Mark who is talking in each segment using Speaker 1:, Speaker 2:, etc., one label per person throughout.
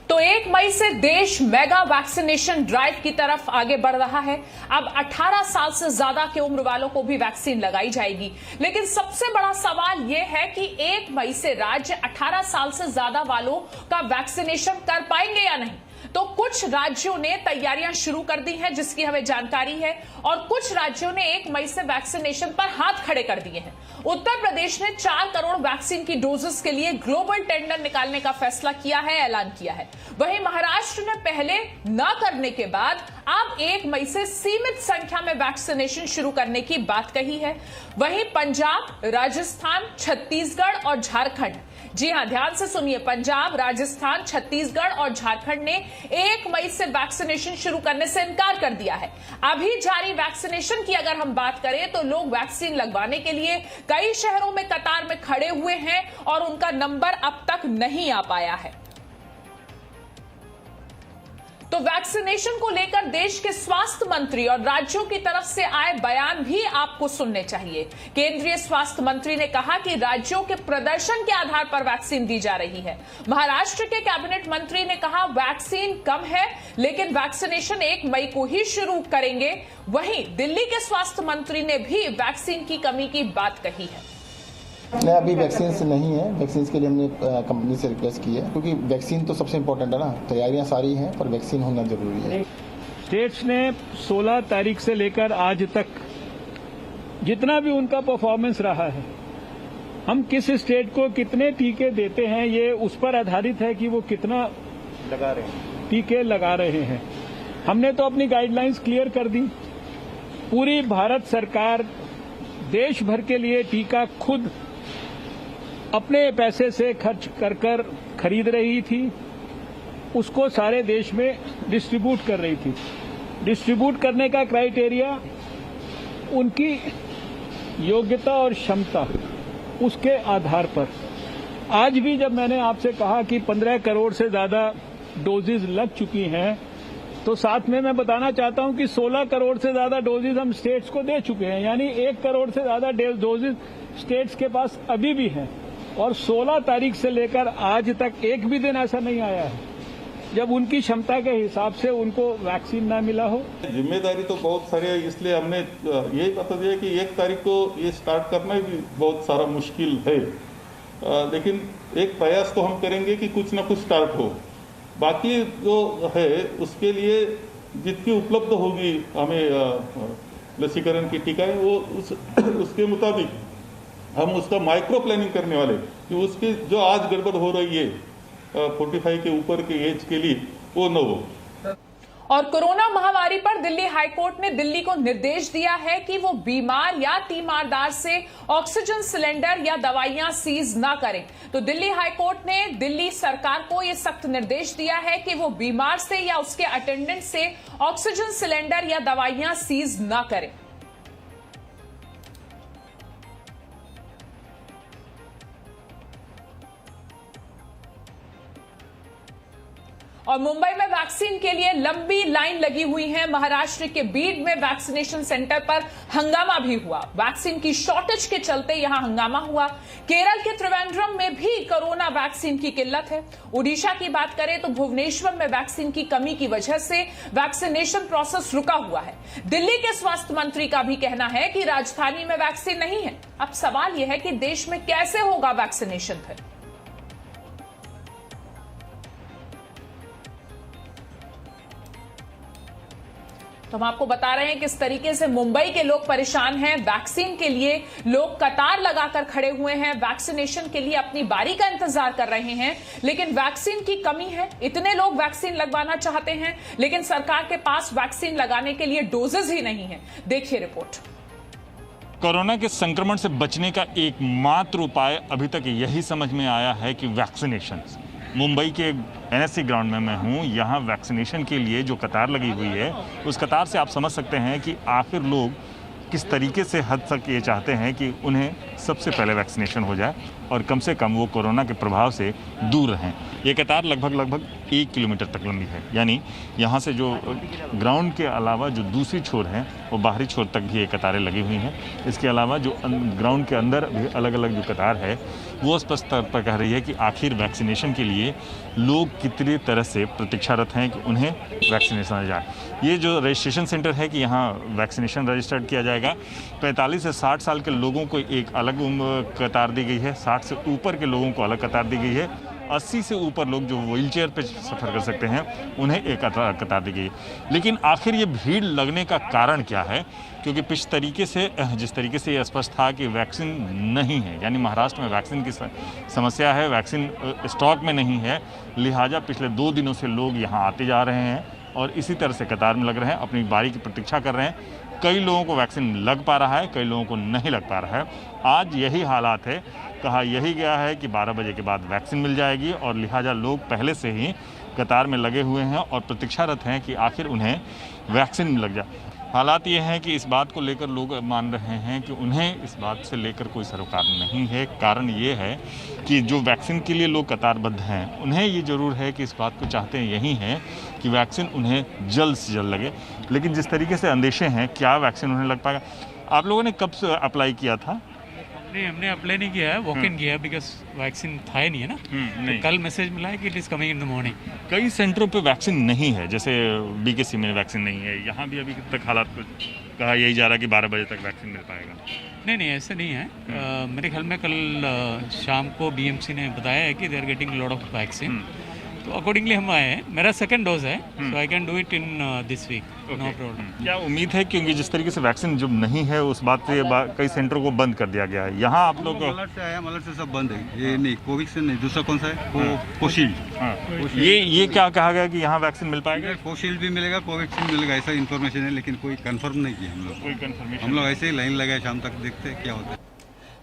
Speaker 1: तो 1 मई से देश मेगा वैक्सीनेशन ड्राइव की तरफ आगे बढ़ रहा है। अब 18 साल से ज्यादा की उम्र वालों को भी वैक्सीन लगाई जाएगी। लेकिन सबसे बड़ा सवाल यह है कि 1 मई से राज्य 18 साल से ज्यादा वालों का वैक्सीनेशन कर पाएंगे या नहीं। तो कुछ राज्यों ने तैयारियां शुरू कर दी हैं, जिसकी हमें जानकारी है, और कुछ राज्यों ने 1 मई से वैक्सीनेशन पर हाथ खड़े कर दिए हैं। उत्तर प्रदेश ने 4 करोड़ वैक्सीन की डोजेस के लिए ग्लोबल टेंडर निकालने का फैसला किया है, ऐलान किया है। वहीं महाराष्ट्र ने पहले न करने के बाद अब 1 मई से सीमित संख्या में वैक्सीनेशन शुरू करने की बात कही है। वहीं पंजाब, राजस्थान, छत्तीसगढ़ और झारखंड, जी हां, ध्यान से सुनिए, पंजाब, राजस्थान, छत्तीसगढ़ और झारखंड ने 1 मई से वैक्सीनेशन शुरू करने से इनकार कर दिया है। अभी जारी वैक्सीनेशन की अगर हम बात करें तो लोग वैक्सीन लगवाने के लिए कई शहरों में कतार में खड़े हुए हैं और उनका नंबर अब तक नहीं आ पाया है। तो वैक्सीनेशन को लेकर देश के स्वास्थ्य मंत्री और राज्यों की तरफ से आए बयान भी आपको सुनने चाहिए। केंद्रीय स्वास्थ्य मंत्री ने कहा कि राज्यों के प्रदर्शन के आधार पर वैक्सीन दी जा रही है। महाराष्ट्र के कैबिनेट मंत्री ने कहा वैक्सीन कम है, लेकिन वैक्सीनेशन 1 मई को ही शुरू करेंगे। वहीं दिल्ली के स्वास्थ्य मंत्री ने भी वैक्सीन की कमी की बात कही है।
Speaker 2: नहीं, अभी वैक्सीन नहीं है। वैक्सीन के लिए हमने कंपनी से रिक्वेस्ट की है, क्योंकि वैक्सीन तो सबसे इम्पोर्टेंट है ना। तैयारियां सारी हैं, पर वैक्सीन होना जरूरी है।
Speaker 3: स्टेट्स ने 16 तारीख से लेकर आज तक जितना भी उनका परफॉर्मेंस रहा है, हम किस स्टेट को कितने टीके देते हैं ये उस पर आधारित है कि वो कितना टीके लगा रहे हैं। हमने तो अपनी गाइडलाइंस क्लियर कर दी। पूरी भारत सरकार देश भर के लिए टीका खुद अपने पैसे से खर्च कर खरीद रही थी, उसको सारे देश में डिस्ट्रीब्यूट कर रही थी। डिस्ट्रीब्यूट करने का क्राइटेरिया उनकी योग्यता और क्षमता, उसके आधार पर। आज भी जब मैंने आपसे कहा कि 15 करोड़ से ज्यादा डोजेज लग चुकी हैं, तो साथ में मैं बताना चाहता हूं कि 16 करोड़ से ज्यादा डोजेज हम स्टेट्स को दे चुके हैं, यानी 1 करोड़ से ज्यादा डोजेज स्टेट्स के पास अभी भी हैं। और 16 तारीख से लेकर आज तक एक भी दिन ऐसा नहीं आया है जब उनकी क्षमता के हिसाब से उनको वैक्सीन ना मिला हो।
Speaker 4: जिम्मेदारी तो बहुत सारी है, इसलिए हमने यही बता दिया कि 1 तारीख को ये स्टार्ट करना भी बहुत सारा मुश्किल है, लेकिन एक प्रयास तो हम करेंगे कि कुछ ना कुछ स्टार्ट हो। बाकी जो है उसके लिए जितनी उपलब्ध होगी हमें लसीकरण की टीका है, वो उसके मुताबिक हम उसका माइक्रो प्लानिंग करने वाले कि उसकी जो आज गड़बड़ हो रही है 45 के ऊपर के एज के लिए, वो न हो।
Speaker 1: और कोरोना महामारी पर दिल्ली हाईकोर्ट ने दिल्ली को निर्देश दिया है कि वो बीमार या तीमारदार से ऑक्सीजन सिलेंडर या दवाइयां सीज ना करें। तो दिल्ली हाईकोर्ट ने दिल्ली सरकार को ये सख्त निर्देश दिया है कि वो बीमार से या उसके अटेंडेंट से ऑक्सीजन सिलेंडर या दवाइयां सीज ना करें। और मुंबई में वैक्सीन के लिए लंबी लाइन लगी हुई है। महाराष्ट्र के बीड में वैक्सीनेशन सेंटर पर हंगामा भी हुआ। वैक्सीन की शॉर्टेज के चलते यहां हंगामा हुआ। केरल के त्रिवेंद्रम में भी कोरोना वैक्सीन की किल्लत है। ओडिशा की बात करें तो भुवनेश्वर में वैक्सीन की कमी की वजह से वैक्सीनेशन प्रोसेस रुका हुआ है। दिल्ली के स्वास्थ्य मंत्री का भी कहना है कि राजधानी में वैक्सीन नहीं है। अब सवाल यह है कि देश में कैसे होगा वैक्सीनेशन फिर। तो हम आपको बता रहे हैं किस तरीके से मुंबई के लोग परेशान हैं। वैक्सीन के लिए लोग कतार लगाकर खड़े हुए हैं, वैक्सीनेशन के लिए अपनी बारी का इंतजार कर रहे हैं, लेकिन वैक्सीन की कमी है। इतने लोग वैक्सीन लगवाना चाहते हैं, लेकिन सरकार के पास वैक्सीन लगाने के लिए डोजेज ही नहीं है। देखिए रिपोर्ट।
Speaker 5: कोरोना के संक्रमण से बचने का एकमात्र उपाय अभी तक यही समझ में आया है कि वैक्सीनेशन। मुंबई के NSC ग्राउंड में मैं हूँ। यहाँ वैक्सीनेशन के लिए जो कतार लगी हुई है, उस कतार से आप समझ सकते हैं कि आखिर लोग किस तरीके से हद तक ये चाहते हैं कि उन्हें सबसे पहले वैक्सीनेशन हो जाए और कम से कम वो कोरोना के प्रभाव से दूर रहें। ये कतार लगभग 1 किलोमीटर तक लंबी है, यानी यहाँ से जो ग्राउंड के अलावा जो दूसरी छोर है वो बाहरी छोर तक भी ये कतारें लगी हुई हैं। इसके अलावा जो ग्राउंड के अंदर भी अलग अलग जो कतार है वो स्पष्ट तौर पर कह रही है कि आखिर वैक्सीनेशन के लिए लोग कितनी तरह से प्रतीक्षारत हैं कि उन्हें वैक्सीनेशन आ जाए। ये जो रजिस्ट्रेशन सेंटर है कि यहाँ वैक्सीनेशन रजिस्टर्ड किया जाएगा। 45 से 60 साल के लोगों को एक अलग कतार दी गई है, 60 से ऊपर के लोगों को अलग कतार दी गई है, 80 से ऊपर लोग जो व्हीलचेयर पे सफ़र कर सकते हैं उन्हें एक कतार दी गई है। लेकिन आखिर ये भीड़ लगने का कारण क्या है? क्योंकि जिस तरीके से ये स्पष्ट था कि वैक्सीन नहीं है, यानी महाराष्ट्र में वैक्सीन की समस्या है, वैक्सीन स्टॉक में नहीं है, लिहाजा पिछले 2 दिनों से लोग यहाँ आते जा रहे हैं और इसी तरह से कतार में लग रहे हैं, अपनी बारी की प्रतीक्षा कर रहे हैं। कई लोगों को वैक्सीन लग पा रहा है, कई लोगों को नहीं लग पा रहा है। आज यही हालात है। कहा यही गया है कि 12 बजे के बाद वैक्सीन मिल जाएगी और लिहाजा लोग पहले से ही कतार में लगे हुए हैं और प्रतीक्षारत हैं कि आखिर उन्हें वैक्सीन लग जाए। हालात ये हैं कि इस बात को लेकर लोग मान रहे हैं कि उन्हें इस बात से लेकर कोई सरोकार नहीं है। कारण ये है कि जो वैक्सीन के लिए लोग कतारबद्ध हैं, उन्हें ये ज़रूर है कि इस बात को चाहते हैं यही है कि वैक्सीन उन्हें जल्द से जल्द लगे। लेकिन जिस तरीके से अंदेशे हैं, क्या वैक्सीन उन्हें लग पाएगा? आप लोगों ने कब से अप्लाई किया था?
Speaker 6: नहीं, हमने अप्लाई नहीं किया है, वॉक इन किया है, बिकॉज वैक्सीन था ही नहीं है ना। तो कल मैसेज मिला है कि it is coming in the morning.
Speaker 5: कई सेंटरों पे वैक्सीन नहीं है, जैसे बीकेसी में वैक्सीन नहीं है। यहाँ भी अभी तक हालात कुछ कहा यही जा रहा है कि 12 बजे तक वैक्सीन मिल पाएगा।
Speaker 6: नहीं, ऐसे नहीं है। मेरे ख्याल में कल शाम को बीएमसी ने बताया है कि they are getting lot of vaccine, तो अकॉर्डिंगली हम आए हैं। मेरा 2nd डोज है, so I can do it in this week, no problem.
Speaker 5: क्या उम्मीद है, क्योंकि जिस तरीके से वैक्सीन जब नहीं है उस बात से कई सेंटरों को बंद कर दिया गया है। यहाँ आप लोग
Speaker 7: मलट से आया, मलट से सब बंद है। ये नहीं, कोविक्सिन नहीं, दूसरा कौन सा है? कोशील्ड।
Speaker 5: ये क्या कहा गया कि यहाँ वैक्सीन मिल पाएगा?
Speaker 7: कोशील्ड भी मिलेगा, कोविक्सिन मिलेगा, ऐसा इन्फॉर्मेशन है, लेकिन कोई कंफर्म नहीं किया हम लोग।
Speaker 5: कोई कंफर्मेशन?
Speaker 7: हम लोग ऐसे ही लाइन लगाए, शाम तक देखते हैं क्या होता है।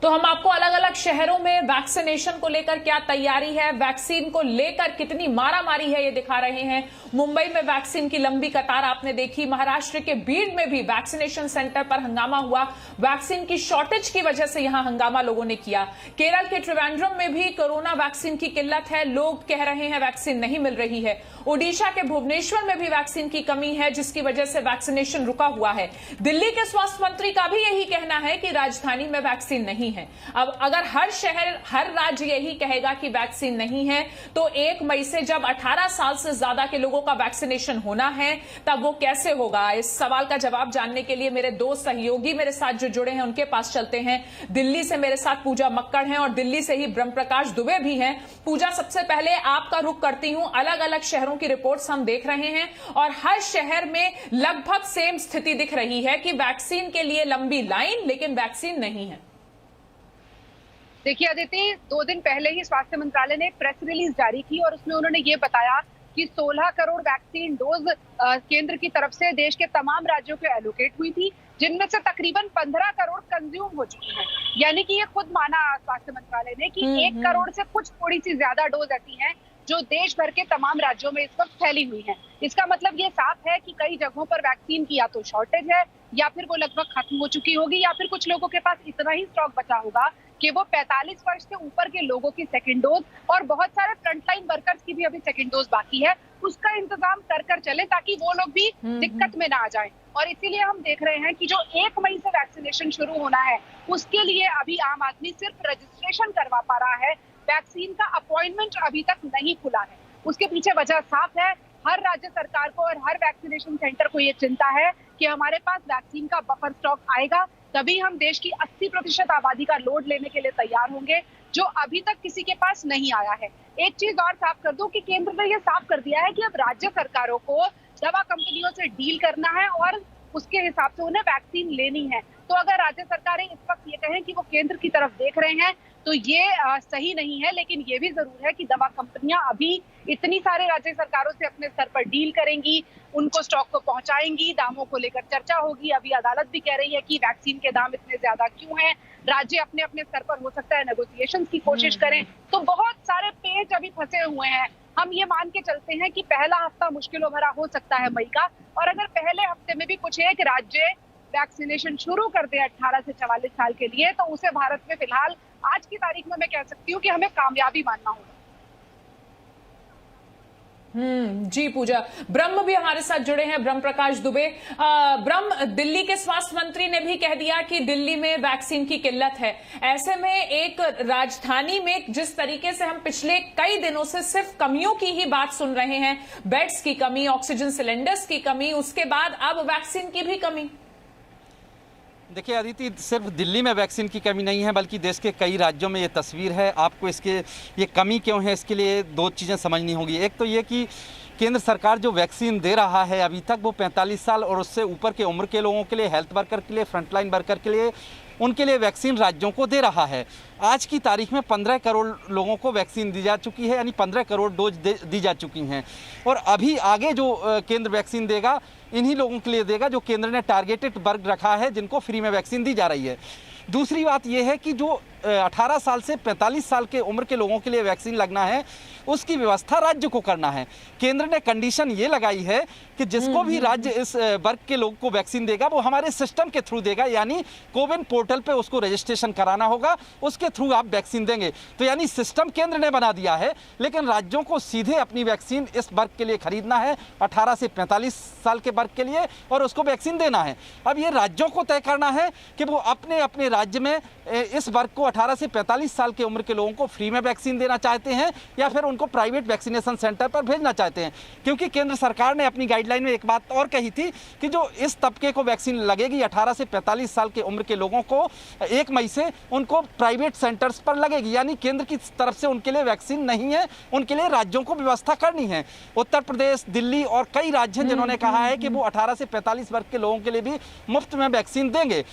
Speaker 1: तो हम आपको अलग अलग शहरों में वैक्सीनेशन को लेकर क्या तैयारी है, वैक्सीन को लेकर कितनी मारामारी है, ये दिखा रहे हैं। मुंबई में वैक्सीन की लंबी कतार आपने देखी। महाराष्ट्र के बीड में भी वैक्सीनेशन सेंटर पर हंगामा हुआ। वैक्सीन की शॉर्टेज की वजह से यहां हंगामा लोगों ने किया। केरल के त्रिवेंद्रम में भी कोरोना वैक्सीन की किल्लत है, लोग कह रहे हैं वैक्सीन नहीं मिल रही है। ओडिशा के भुवनेश्वर में भी वैक्सीन की कमी है, जिसकी वजह से वैक्सीनेशन रुका हुआ है। दिल्ली के स्वास्थ्य मंत्री का भी यही कहना है कि राजधानी में वैक्सीन नहीं है। अब अगर हर शहर, हर राज्य यही कहेगा कि वैक्सीन नहीं है, तो 1 मई से जब 18 साल से ज्यादा के लोगों का वैक्सीनेशन होना है, तब वो कैसे होगा? इस सवाल का जवाब जानने के लिए मेरे 2 सहयोगी मेरे साथ जो जुड़े हैं उनके पास चलते हैं। दिल्ली से मेरे साथ पूजा मक्कड़ हैं और दिल्ली से ही ब्रह्म प्रकाश दुबे भी हैं। पूजा, सबसे पहले आपका रुख करती हूं। अलग अलग शहरों की रिपोर्ट्स हम देख रहे हैं और हर शहर में लगभग सेम स्थिति दिख रही है कि वैक्सीन के लिए लंबी लाइन, लेकिन वैक्सीन नहीं है।
Speaker 8: देखिए अदिति, 2 दिन पहले ही स्वास्थ्य मंत्रालय ने एक प्रेस रिलीज जारी की और उसमें उन्होंने ये बताया कि 16 करोड़ वैक्सीन डोज केंद्र की तरफ से देश के तमाम राज्यों को एलोकेट हुई थी, जिनमें से तकरीबन 15 करोड़ कंज्यूम हो चुकी हैं। यानी कि ये खुद माना स्वास्थ्य मंत्रालय ने कि 1 करोड़ से कुछ थोड़ी सी ज्यादा डोज ऐसी हैं जो देश भर के तमाम राज्यों में इस वक्त फैली हुई है। इसका मतलब ये साफ है कि कई जगहों पर वैक्सीन की या तो शॉर्टेज है, या फिर वो लगभग खत्म हो चुकी होगी, या फिर कुछ लोगों के पास इतना ही स्टॉक बचा होगा कि वो 45 वर्ष से ऊपर के लोगों की 2nd डोज और बहुत सारे फ्रंटलाइन वर्कर्स की भी अभी 2nd डोज बाकी है, उसका इंतजाम कर चले ताकि वो लोग भी दिक्कत में ना आ जाएं। और इसीलिए हम देख रहे हैं कि जो 1 मई से वैक्सीनेशन शुरू होना है, उसके लिए अभी आम आदमी सिर्फ रजिस्ट्रेशन करवा पा रहा है, वैक्सीन का अपॉइंटमेंट अभी तक नहीं खुला है। उसके पीछे वजह साफ है, हर राज्य सरकार को और हर वैक्सीनेशन सेंटर को ये चिंता है कि हमारे पास वैक्सीन का बफर स्टॉक आएगा, तभी हम देश की 80% आबादी का लोड लेने के लिए तैयार होंगे, जो अभी तक किसी के पास नहीं आया है। एक चीज और साफ कर दूं कि केंद्र ने ये साफ कर दिया है कि अब राज्य सरकारों को दवा कंपनियों से डील करना है और उसके हिसाब से उन्हें वैक्सीन लेनी है। तो अगर राज्य सरकारें इस वक्त ये कहें कि वो केंद्र की तरफ देख रहे हैं, तो ये सही नहीं है। लेकिन ये भी जरूर है कि दवा कंपनियां अभी इतनी सारे राज्य सरकारों से अपने स्तर पर डील करेंगी, उनको स्टॉक को पहुंचाएंगी, दामों को लेकर चर्चा होगी। अभी अदालत भी कह रही है कि वैक्सीन के दाम इतने ज्यादा क्यों हैं, राज्य अपने अपने स्तर पर हो सकता है नेगोशिएशंस की कोशिश करें। तो बहुत सारे पेच अभी फंसे हुए हैं। हम ये मान के चलते हैं कि पहला हफ्ता मुश्किलों भरा हो सकता है मई का, और अगर पहले हफ्ते में भी कुछ एक राज्य वैक्सीनेशन शुरू कर दे 18 से 44 साल के लिए, तो उसे भारत में फिलहाल आज की तारीख में मैं कह सकती हूँ कि हमें कामयाबी मानना होगा।
Speaker 1: जी पूजा, ब्रह्म भी हमारे साथ जुड़े हैं, ब्रह्म प्रकाश दुबे। ब्रह्म, दिल्ली के स्वास्थ्य मंत्री ने भी कह दिया कि दिल्ली में वैक्सीन की किल्लत है। ऐसे में एक राजधानी में जिस तरीके से हम पिछले कई दिनों से सिर्फ कमियों की ही बात सुन रहे हैं, बेड्स की कमी, ऑक्सीजन सिलेंडर्स की कमी, उसके बाद अब वैक्सीन की भी कमी।
Speaker 9: देखिए अदिति, सिर्फ दिल्ली में वैक्सीन की कमी नहीं है बल्कि देश के कई राज्यों में ये तस्वीर है। आपको इसके ये कमी क्यों है, इसके लिए दो चीज़ें समझनी होगी। एक तो ये कि केंद्र सरकार जो वैक्सीन दे रहा है अभी तक वो 45 साल और उससे ऊपर के उम्र के लोगों के लिए, हेल्थ वर्कर के लिए, फ्रंटलाइन वर्कर के लिए, उनके लिए वैक्सीन राज्यों को दे रहा है। आज की तारीख में 15 करोड़ लोगों को वैक्सीन दी जा चुकी है, यानी 15 करोड़ डोज दी जा चुकी हैं। और अभी आगे जो केंद्र वैक्सीन देगा इन्हीं लोगों के लिए देगा जो केंद्र ने टारगेटेड वर्ग रखा है, जिनको फ्री में वैक्सीन दी जा रही है। दूसरी बात यह है कि जो 18 साल से 45 साल के उम्र के लोगों के लिए वैक्सीन लगना है उसकी व्यवस्था राज्य को करना है। केंद्र ने कंडीशन ये लगाई है कि जिसको भी राज्य इस वर्ग के लोग को वैक्सीन देगा वो हमारे सिस्टम के थ्रू देगा, यानी कोविन पोर्टल पे उसको रजिस्ट्रेशन कराना होगा, उसके थ्रू आप वैक्सीन देंगे। तो यानी सिस्टम केंद्र ने बना दिया है, लेकिन राज्यों को सीधे अपनी वैक्सीन इस वर्ग के लिए खरीदना है, 18 से 45 साल के वर्ग के लिए, और उसको वैक्सीन देना है। अब ये राज्यों को तय करना है कि वो अपने अपने राज्य में इस वर्ग को 18 से 45 साल की उम्र के लोगों को फ्री में वैक्सीन देना चाहते हैं या फिर उनको प्राइवेट वैक्सीनेशन सेंटर पर भेजना चाहते हैं। क्योंकि केंद्र सरकार ने अपनी गाइडलाइन में एक बात और कही थी कि जो इस तबके को वैक्सीन लगेगी 18 से 45 साल की उम्र के लोगों को 1 मई से उनको प्राइवेट सेंटर्स पर लगेगी, यानी केंद्र की तरफ से उनके लिए वैक्सीन नहीं है, उनके लिए राज्यों को व्यवस्था करनी है। उत्तर प्रदेश, दिल्ली और कई राज्य हैं जिन्होंने कहा है कि वो 18 से 45 वर्ग के लोगों के लिए भी मुफ्त में वैक्सीन देंगे।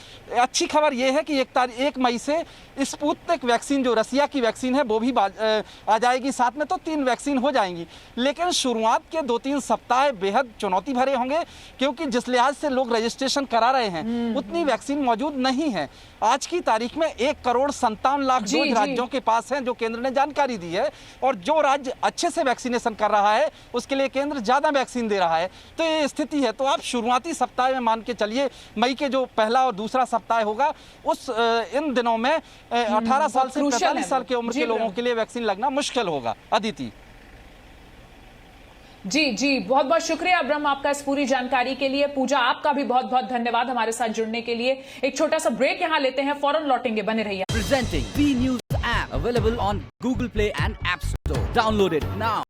Speaker 9: अच्छी खबर यह है कि 1 मई से स्पुतनिक वैक्सीन जो रसिया की वैक्सीन है वो भी आ जाएगी, साथ में तो 3 वैक्सीन हो जाएंगी। लेकिन शुरुआत के 2-3 सप्ताह बेहद चुनौती भरे होंगे, क्योंकि जिस लिहाज से लोग रजिस्ट्रेशन करा रहे हैं उतनी वैक्सीन मौजूद नहीं है। आज की तारीख में 1,57,00,000 डोज राज्यों के पास हैं, जो केंद्र ने जानकारी दी है, और जो राज्य अच्छे से वैक्सीनेशन कर रहा है उसके लिए केंद्र ज्यादा वैक्सीन दे रहा है। तो ये स्थिति है। तो आप शुरुआती सप्ताह में मान के चलिए, मई के जो पहला और दूसरा सप्ताह होगा उस इन दिनों में 18 साल से 45 साल की उम्र के लोगों के लिए वैक्सीन लगना मुश्किल होगा। अदिति
Speaker 1: जी, बहुत बहुत शुक्रिया ब्रह्म आपका इस पूरी जानकारी के लिए। पूजा, आपका भी बहुत बहुत धन्यवाद हमारे साथ जुड़ने के लिए। एक छोटा सा ब्रेक यहाँ लेते हैं, फौरन लौटेंगे, बने रहिए।
Speaker 10: Presenting B News app available on Google Play and App Store. Download it now.